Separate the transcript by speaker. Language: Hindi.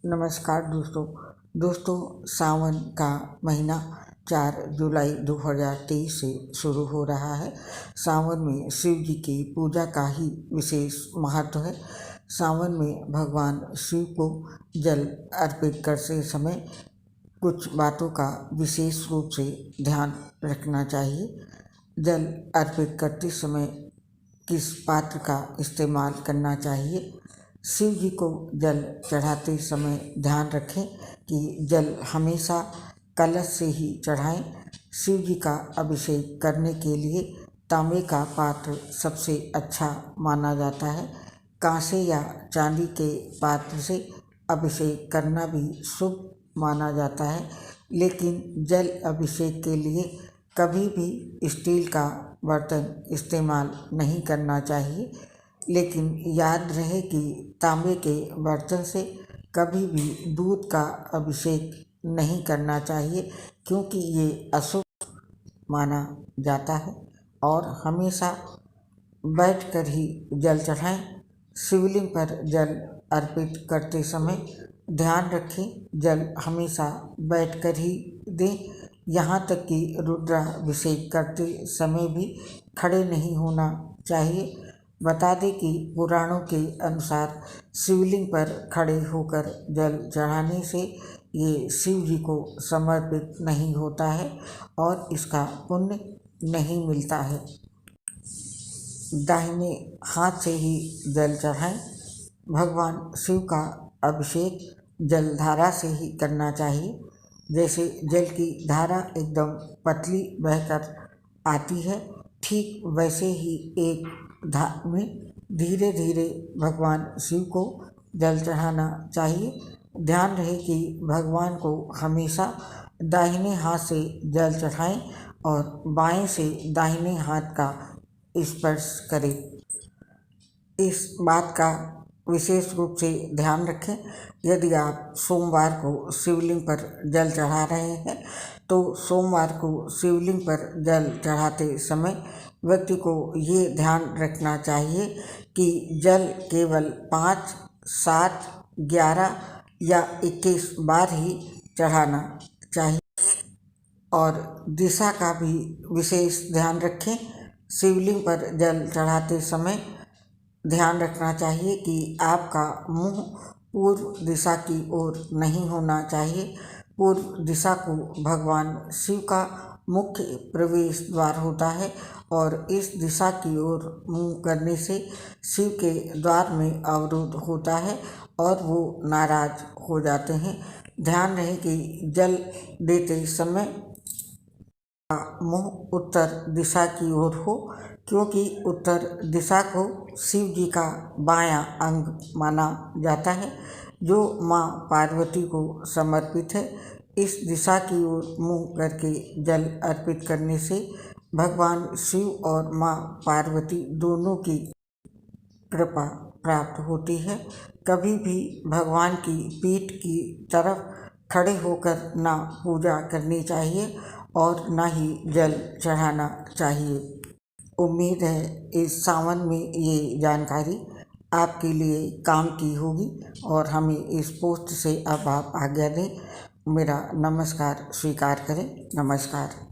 Speaker 1: नमस्कार दोस्तों सावन का महीना 4 जुलाई 2023 से शुरू हो रहा है। सावन में शिव जी की पूजा का ही विशेष महत्व है। सावन में भगवान शिव को जल अर्पित करते समय कुछ बातों का विशेष रूप से ध्यान रखना चाहिए। जल अर्पित करते समय किस पात्र का इस्तेमाल करना चाहिए। शिव जी को जल चढ़ाते समय ध्यान रखें कि जल हमेशा कलश से ही चढ़ाएं। शिव जी का अभिषेक करने के लिए तांबे का पात्र सबसे अच्छा माना जाता है। कांसे या चांदी के पात्र से अभिषेक करना भी शुभ माना जाता है, लेकिन जल अभिषेक के लिए कभी भी स्टील का बर्तन इस्तेमाल नहीं करना चाहिए। लेकिन याद रहे कि तांबे के बर्तन से कभी भी दूध का अभिषेक नहीं करना चाहिए, क्योंकि ये अशुभ माना जाता है। और हमेशा बैठकर ही जल चढ़ाएं। शिवलिंग पर जल अर्पित करते समय ध्यान रखें जल हमेशा बैठकर ही दें। यहाँ तक कि रुद्राभिषेक करते समय भी खड़े नहीं होना चाहिए। बता दें कि पुराणों के अनुसार शिवलिंग पर खड़े होकर जल चढ़ाने से ये शिव जी को समर्पित नहीं होता है और इसका पुण्य नहीं मिलता है। दाहिने हाथ से ही जल चढ़ाएं। भगवान शिव का अभिषेक जलधारा से ही करना चाहिए। जैसे जल की धारा एकदम पतली बहकर आती है, ठीक वैसे ही एक धार में धीरे धीरे भगवान शिव को जल चढ़ाना चाहिए। ध्यान रहे कि भगवान को हमेशा दाहिने हाथ से जल चढ़ाएं और बाएं से दाहिने हाथ का स्पर्श करें। इस बात का विशेष रूप से ध्यान रखें। यदि आप सोमवार को शिवलिंग पर जल चढ़ा रहे हैं तो सोमवार को शिवलिंग पर जल चढ़ाते समय व्यक्ति को ये ध्यान रखना चाहिए कि जल केवल 5, 7, 11 या 21 बार ही चढ़ाना चाहिए। और दिशा का भी विशेष ध्यान रखें। शिवलिंग पर जल चढ़ाते समय ध्यान रखना चाहिए कि आपका मुंह पूर्व दिशा की ओर नहीं होना चाहिए। पूर्व दिशा को भगवान शिव का मुख्य प्रवेश द्वार होता है और इस दिशा की ओर मुंह करने से शिव के द्वार में अवरोध होता है और वो नाराज हो जाते हैं। ध्यान रहे कि जल देते समय मुंह उत्तर दिशा की ओर हो, क्योंकि उत्तर दिशा को शिव जी का बायां अंग माना जाता है, जो माँ पार्वती को समर्पित है। इस दिशा की ओर मुँह करके जल अर्पित करने से भगवान शिव और माँ पार्वती दोनों की कृपा प्राप्त होती है। कभी भी भगवान की पीठ की तरफ खड़े होकर ना पूजा करनी चाहिए और ना ही जल चढ़ाना चाहिए। उम्मीद है इस सावन में ये जानकारी आपके लिए काम की होगी और हमें इस पोस्ट से अब आप आज्ञा दें। मेरा नमस्कार स्वीकार करें। नमस्कार।